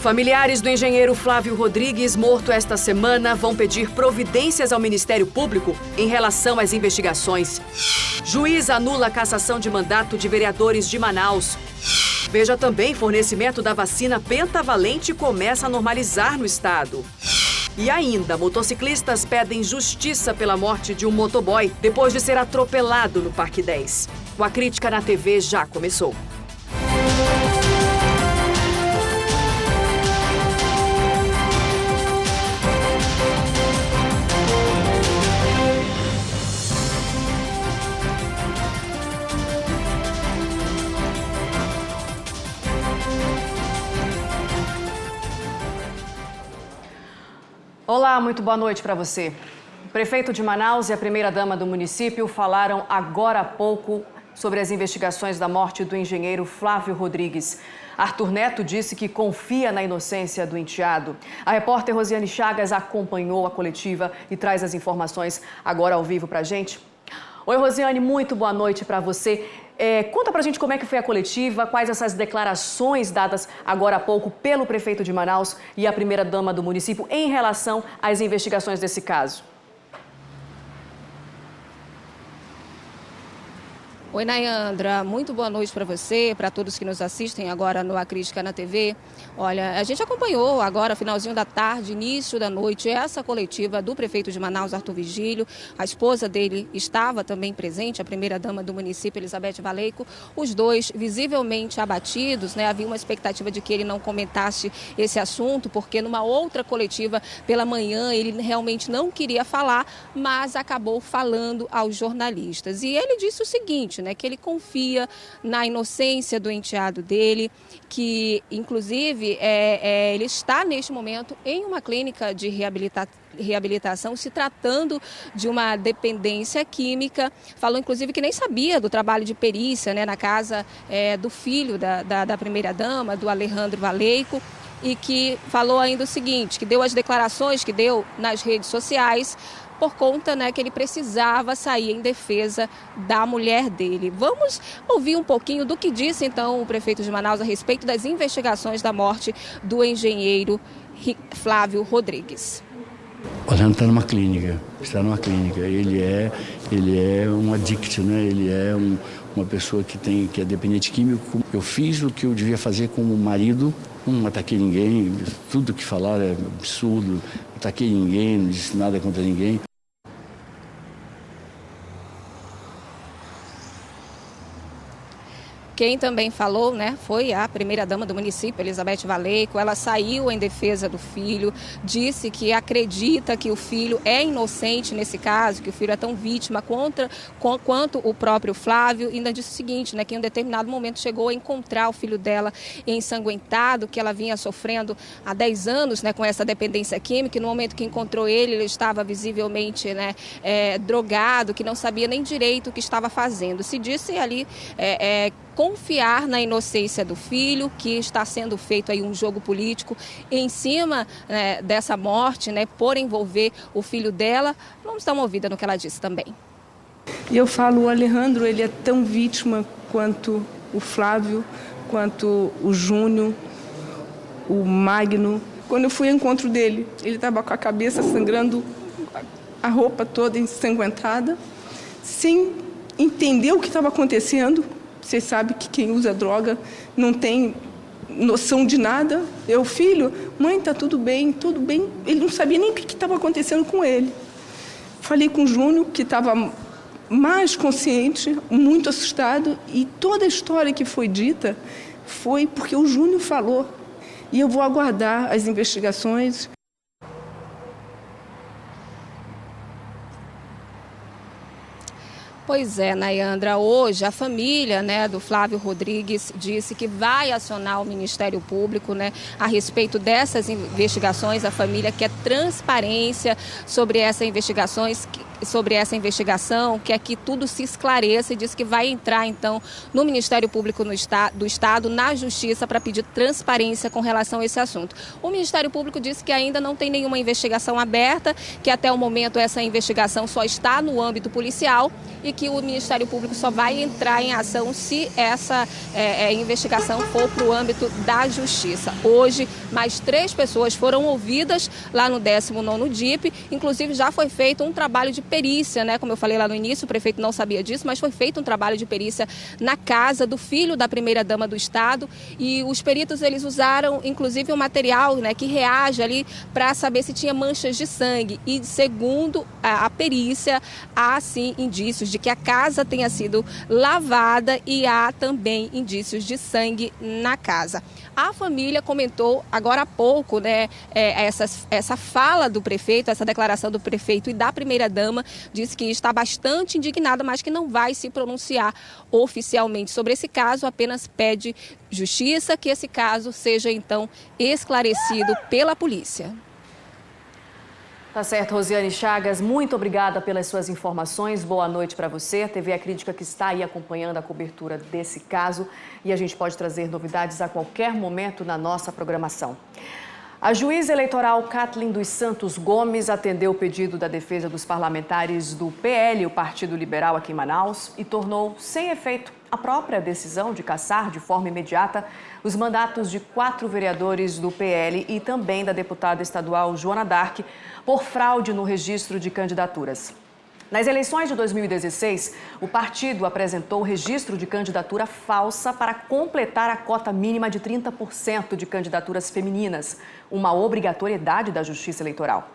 Familiares do engenheiro Flávio Rodrigues, morto esta semana, vão pedir providências ao Ministério Público em relação às investigações. Juiz anula a cassação de mandato de vereadores de Manaus. Veja também, fornecimento da vacina pentavalente começa a normalizar no estado. E ainda, motociclistas pedem justiça pela morte de um motoboy depois de ser atropelado no Parque 10. O A Crítica na TV já começou. Olá, muito boa noite para você. O prefeito de Manaus e a primeira-dama do município falaram agora há pouco sobre as investigações da morte do engenheiro Flávio Rodrigues. Arthur Neto disse que confia na inocência do enteado. A repórter Rosiane Chagas acompanhou a coletiva e traz as informações agora ao vivo para a gente. Oi, Rosiane, muito boa noite para você. Conta pra gente como é que foi a coletiva, quais essas declarações dadas agora há pouco pelo prefeito de Manaus e a primeira-dama do município em relação às investigações desse caso. Oi, Nayandra, muito boa noite para você, para todos que nos assistem agora no A Crítica na TV. Olha, a gente acompanhou agora, finalzinho da tarde, início da noite, essa coletiva do prefeito de Manaus, Arthur Vigílio. A esposa dele estava também presente, a primeira-dama do município, Elizabeth Valeico. Os dois visivelmente abatidos, né? Havia uma expectativa de que ele não comentasse esse assunto, porque numa outra coletiva pela manhã ele realmente não queria falar, mas acabou falando aos jornalistas. E ele disse o seguinte, que ele confia na inocência do enteado dele, que inclusive ele está neste momento em uma clínica de reabilitação, se tratando de uma dependência química. Falou inclusive que nem sabia do trabalho de perícia, na casa do filho da primeira-dama, do Alejandro Valeico, e que falou ainda o seguinte, que deu as declarações que deu nas redes sociais por conta que ele precisava sair em defesa da mulher dele. Vamos ouvir um pouquinho do que disse então o prefeito de Manaus a respeito das investigações da morte do engenheiro Flávio Rodrigues. O Alejandro está numa clínica, ele é um addict, ele é uma pessoa que é dependente químico. Eu fiz o que eu devia fazer como marido, não ataquei ninguém, tudo que falaram é absurdo, não ataquei ninguém, não disse nada contra ninguém. Quem também falou, foi a primeira-dama do município, Elizabeth Valeico. Ela saiu em defesa do filho, disse que acredita que o filho é inocente nesse caso, que o filho é tão vítima quanto o próprio Flávio. E ainda disse o seguinte, que em um determinado momento chegou a encontrar o filho dela ensanguentado, que ela vinha sofrendo há 10 anos com essa dependência química. E no momento que encontrou ele estava visivelmente drogado, que não sabia nem direito o que estava fazendo. Se disse ali confiar na inocência do filho, que está sendo feito aí um jogo político em cima dessa morte, por envolver o filho dela. Vamos dar uma ouvida no que ela disse também. E eu falo, o Alejandro, ele é tão vítima quanto o Flávio, quanto o Júnior, o Magno. Quando eu fui ao encontro dele, ele estava com a cabeça sangrando, a roupa toda ensanguentada, sem entender o que estava acontecendo. Você sabe que quem usa droga não tem noção de nada. Eu, filho, mãe, está tudo bem, tudo bem. Ele não sabia nem o que estava acontecendo com ele. Falei com o Júnior, que estava mais consciente, muito assustado, e toda a história que foi dita foi porque o Júnior falou. E eu vou aguardar as investigações. Pois é, Nayandra, hoje a família do Flávio Rodrigues disse que vai acionar o Ministério Público a respeito dessas investigações. A família quer transparência sobre essas investigações, sobre essa investigação, quer que tudo se esclareça e disse que vai entrar, então, no Ministério Público do Estado, na Justiça, para pedir transparência com relação a esse assunto. O Ministério Público disse que ainda não tem nenhuma investigação aberta, que até o momento essa investigação só está no âmbito policial e que o Ministério Público só vai entrar em ação se essa investigação for para o âmbito da Justiça. Hoje, mais 3 pessoas foram ouvidas lá no 19º DIP, inclusive já foi feito um trabalho de perícia, né? Como eu falei lá no início, o prefeito não sabia disso, mas foi feito um trabalho de perícia na casa do filho da primeira-dama do Estado e os peritos eles usaram inclusive um material, né, que reage ali para saber se tinha manchas de sangue e segundo a perícia há sim indícios de que a casa tenha sido lavada e há também indícios de sangue na casa. A família comentou agora há pouco, né, essa fala do prefeito, essa declaração do prefeito e da primeira-dama, disse que está bastante indignada, mas que não vai se pronunciar oficialmente sobre esse caso, apenas pede justiça, que esse caso seja então esclarecido pela polícia. Tá certo, Rosiane Chagas, muito obrigada pelas suas informações. Boa noite para você. A TV A Crítica que está aí acompanhando a cobertura desse caso e a gente pode trazer novidades a qualquer momento na nossa programação. A juíza eleitoral Kathleen dos Santos Gomes atendeu o pedido da defesa dos parlamentares do PL, o Partido Liberal aqui em Manaus, e tornou sem efeito a própria decisão de cassar de forma imediata os mandatos de 4 vereadores do PL e também da deputada estadual Joana Dark por fraude no registro de candidaturas. Nas eleições de 2016, o partido apresentou o registro de candidatura falsa para completar a cota mínima de 30% de candidaturas femininas, uma obrigatoriedade da Justiça Eleitoral.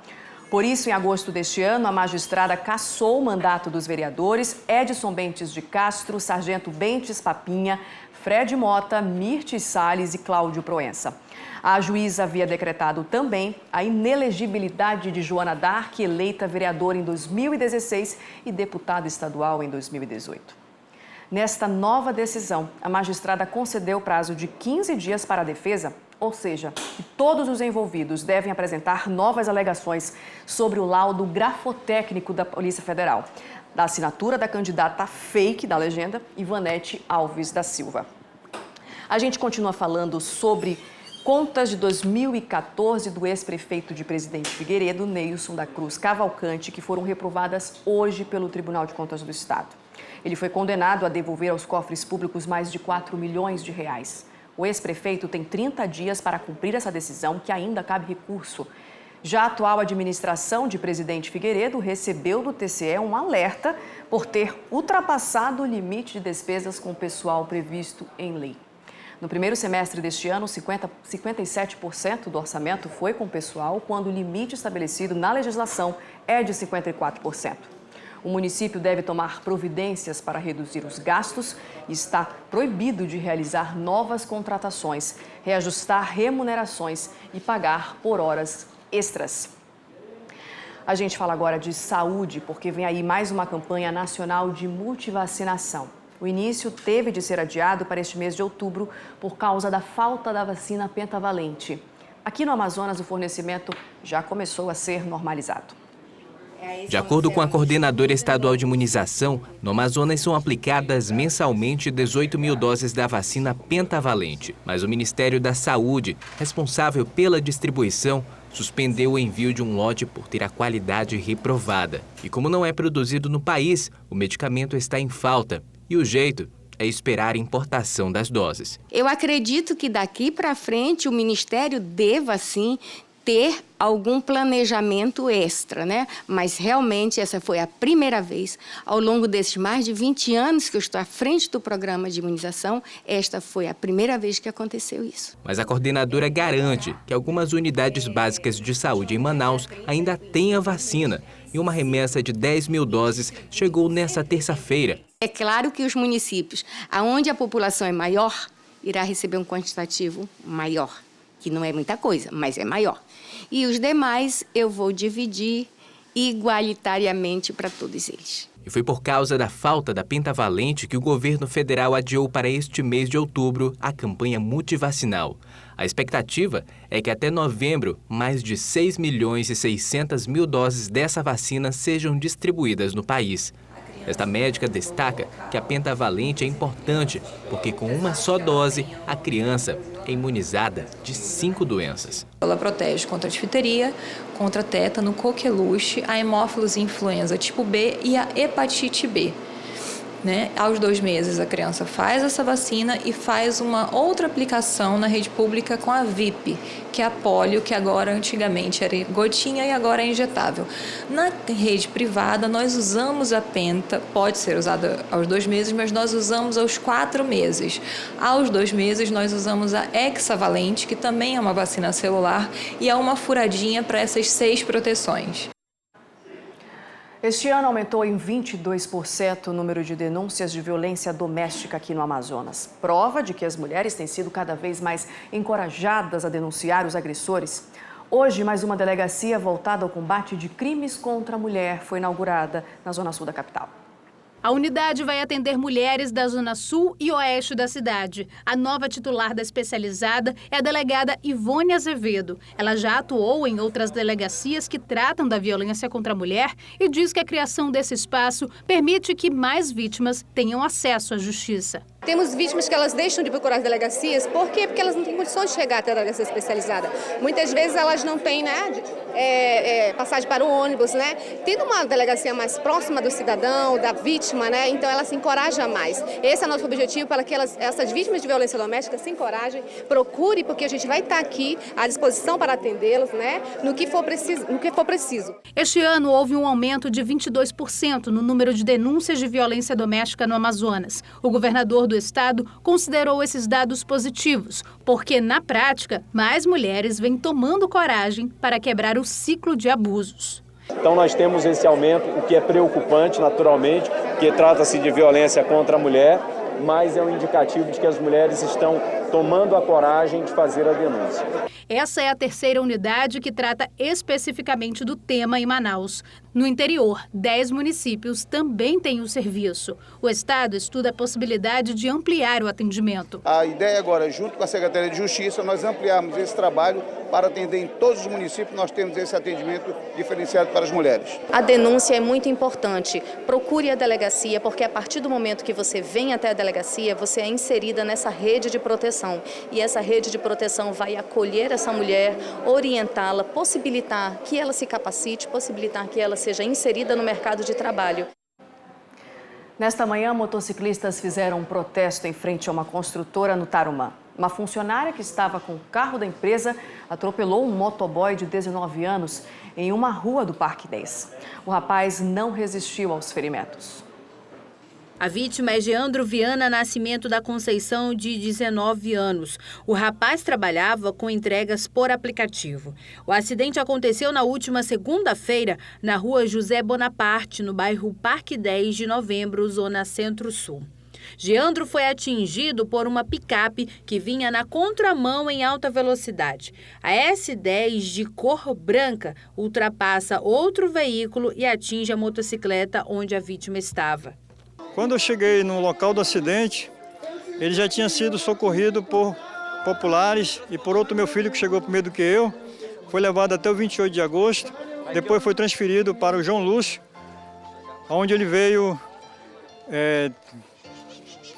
Por isso, em agosto deste ano, a magistrada cassou o mandato dos vereadores Edson Bentes de Castro, Sargento Bentes Papinha, Fred Mota, Mirtes Salles e Cláudio Proença. A juíza havia decretado também a inelegibilidade de Joana Dark, eleita vereadora em 2016 e deputada estadual em 2018. Nesta nova decisão, a magistrada concedeu prazo de 15 dias para a defesa, ou seja, que todos os envolvidos devem apresentar novas alegações sobre o laudo grafotécnico da Polícia Federal, da assinatura da candidata fake da legenda, Ivanete Alves da Silva. A gente continua falando sobre contas de 2014 do ex-prefeito de Presidente Figueiredo, Neilson da Cruz Cavalcante, que foram reprovadas hoje pelo Tribunal de Contas do Estado. Ele foi condenado a devolver aos cofres públicos mais de 4 milhões de reais. O ex-prefeito tem 30 dias para cumprir essa decisão, que ainda cabe recurso. Já a atual administração de Presidente Figueiredo recebeu do TCE um alerta por ter ultrapassado o limite de despesas com o pessoal previsto em lei. No primeiro semestre deste ano, 57% do orçamento foi com o pessoal, quando o limite estabelecido na legislação é de 54%. O município deve tomar providências para reduzir os gastos e está proibido de realizar novas contratações, reajustar remunerações e pagar por horas extras. A gente fala agora de saúde, porque vem aí mais uma campanha nacional de multivacinação. O início teve de ser adiado para este mês de outubro por causa da falta da vacina pentavalente. Aqui no Amazonas, o fornecimento já começou a ser normalizado. De acordo com a coordenadora estadual de imunização, no Amazonas são aplicadas mensalmente 18 mil doses da vacina pentavalente. Mas o Ministério da Saúde, responsável pela distribuição, suspendeu o envio de um lote por ter a qualidade reprovada. E como não é produzido no país, o medicamento está em falta. E o jeito é esperar a importação das doses. Eu acredito que daqui para frente o Ministério deva, sim, ter algum planejamento extra, né? Mas realmente essa foi a primeira vez, ao longo desses mais de 20 anos que eu estou à frente do programa de imunização, esta foi a primeira vez que aconteceu isso. Mas a coordenadora garante que algumas unidades básicas de saúde em Manaus ainda têm a vacina e uma remessa de 10 mil doses chegou nesta terça-feira. É claro que os municípios, onde a população é maior, irá receber um quantitativo maior, que não é muita coisa, mas é maior. E os demais eu vou dividir igualitariamente para todos eles. E foi por causa da falta da pentavalente que o governo federal adiou para este mês de outubro a campanha multivacinal. A expectativa é que até novembro, mais de 6.600.000 doses dessa vacina sejam distribuídas no país. Esta médica destaca que a pentavalente é importante, porque com uma só dose, a criança é imunizada de 5 doenças. Ela protege contra a difteria, contra tétano, coqueluche, a hemófilos influenza tipo B e a hepatite B. Aos 2 meses, a criança faz essa vacina e faz uma outra aplicação na rede pública com a VIP, que é a polio, que agora antigamente era gotinha e agora é injetável. Na rede privada, nós usamos a penta, pode ser usada aos 2 meses, mas nós usamos aos 4 meses. Aos 2 meses, nós usamos a hexavalente, que também é uma vacina celular, e é uma furadinha para essas 6 proteções. Este ano aumentou em 22% o número de denúncias de violência doméstica aqui no Amazonas. Prova de que as mulheres têm sido cada vez mais encorajadas a denunciar os agressores. Hoje, mais uma delegacia voltada ao combate de crimes contra a mulher foi inaugurada na zona sul da capital. A unidade vai atender mulheres da zona sul e oeste da cidade. A nova titular da especializada é a delegada Ivone Azevedo. Ela já atuou em outras delegacias que tratam da violência contra a mulher e diz que a criação desse espaço permite que mais vítimas tenham acesso à justiça. Temos vítimas que elas deixam de procurar as delegacias, por quê? Porque elas não têm condições de chegar até a delegacia especializada. Muitas vezes elas não têm passagem para o ônibus, Tendo uma delegacia mais próxima do cidadão, da vítima, então ela se encoraja mais. Esse é o nosso objetivo, para que essas vítimas de violência doméstica se encorajem, procure, porque a gente vai estar aqui à disposição para atendê-los, no que for preciso. Este ano houve um aumento de 22% no número de denúncias de violência doméstica no Amazonas. O governador do estado considerou esses dados positivos, porque, na prática, mais mulheres vêm tomando coragem para quebrar o ciclo de abusos. Então nós temos esse aumento, o que é preocupante naturalmente, que trata-se de violência contra a mulher, mas é um indicativo de que as mulheres estão tomando a coragem de fazer a denúncia. Essa é a terceira unidade que trata especificamente do tema em Manaus. No interior, 10 municípios também têm o serviço. O estado estuda a possibilidade de ampliar o atendimento. A ideia agora, junto com a Secretaria de Justiça, nós ampliarmos esse trabalho para atender em todos os municípios. Nós temos esse atendimento diferenciado para as mulheres. A denúncia é muito importante. Procure a delegacia, porque a partir do momento que você vem até a delegacia, você é inserida nessa rede de proteção. E essa rede de proteção vai acolher essa mulher, orientá-la, possibilitar que ela se capacite, possibilitar que ela seja inserida no mercado de trabalho. Nesta manhã, motociclistas fizeram um protesto em frente a uma construtora no Tarumã. Uma funcionária que estava com o carro da empresa atropelou um motoboy de 19 anos em uma rua do Parque 10. O rapaz não resistiu aos ferimentos. A vítima é Geandro Viana Nascimento da Conceição, de 19 anos. O rapaz trabalhava com entregas por aplicativo. O acidente aconteceu na última segunda-feira, na rua José Bonaparte, no bairro Parque 10 de Novembro, zona Centro-Sul. Geandro foi atingido por uma picape que vinha na contramão em alta velocidade. A S10 de cor branca ultrapassa outro veículo e atinge a motocicleta onde a vítima estava. Quando eu cheguei no local do acidente, ele já tinha sido socorrido por populares e por outro meu filho que chegou primeiro do que eu. Foi levado até o 28 de agosto, depois foi transferido para o João Lúcio, onde ele veio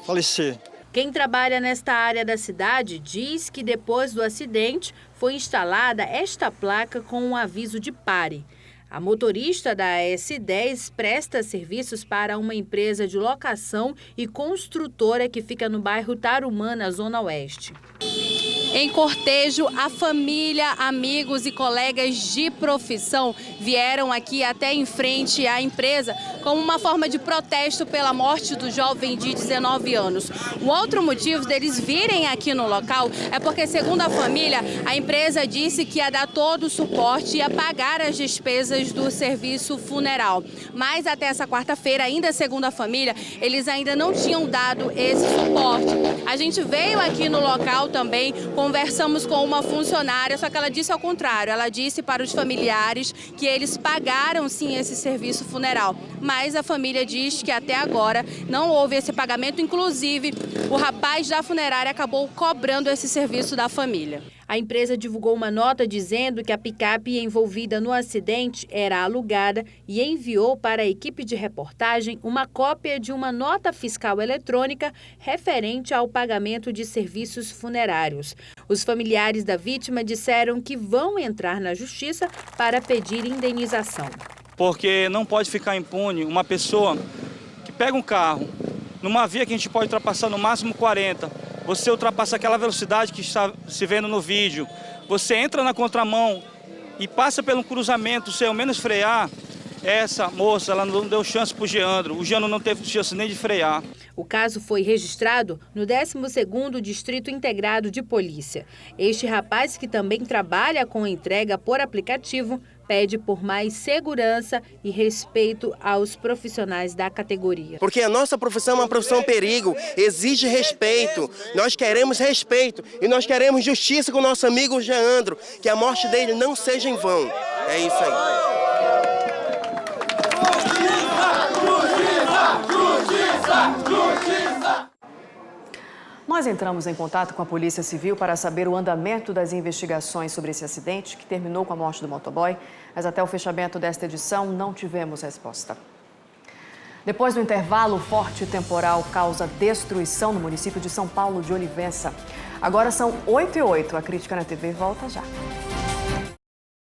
falecer. Quem trabalha nesta área da cidade diz que depois do acidente foi instalada esta placa com um aviso de pare. A motorista da S10 presta serviços para uma empresa de locação e construtora que fica no bairro Tarumã, na Zona Oeste. Em cortejo, a família, amigos e colegas de profissão vieram aqui até em frente à empresa como uma forma de protesto pela morte do jovem de 19 anos. Um outro motivo deles virem aqui no local é porque, segundo a família, a empresa disse que ia dar todo o suporte e ia pagar as despesas do serviço funeral. Mas até essa quarta-feira, ainda segundo a família, eles ainda não tinham dado esse suporte. A gente veio aqui no local também com Conversamos com uma funcionária, só que ela disse ao contrário. Ela disse para os familiares que eles pagaram sim esse serviço funeral, mas a família diz que até agora não houve esse pagamento. Inclusive, o rapaz da funerária acabou cobrando esse serviço da família. A empresa divulgou uma nota dizendo que a picape envolvida no acidente era alugada e enviou para a equipe de reportagem uma cópia de uma nota fiscal eletrônica referente ao pagamento de serviços funerários. Os familiares da vítima disseram que vão entrar na justiça para pedir indenização. Porque não pode ficar impune uma pessoa que pega um carro numa via que a gente pode ultrapassar no máximo 40, você ultrapassa aquela velocidade que está se vendo no vídeo, você entra na contramão e passa pelo cruzamento sem ao menos frear. Essa moça, ela não deu chance para o Geandro não teve chance nem de frear. O caso foi registrado no 12º Distrito Integrado de Polícia. Este rapaz, que também trabalha com entrega por aplicativo, pede por mais segurança e respeito aos profissionais da categoria. Porque a nossa profissão é uma profissão perigo, exige respeito. Nós queremos respeito e nós queremos justiça com o nosso amigo Geandro, que a morte dele não seja em vão. É isso aí. Nós entramos em contato com a Polícia Civil para saber o andamento das investigações sobre esse acidente, que terminou com a morte do motoboy, mas até o fechamento desta edição não tivemos resposta. Depois do intervalo, o forte temporal causa destruição no município de São Paulo de Olivença. Agora são 8h08. A Crítica na TV volta já.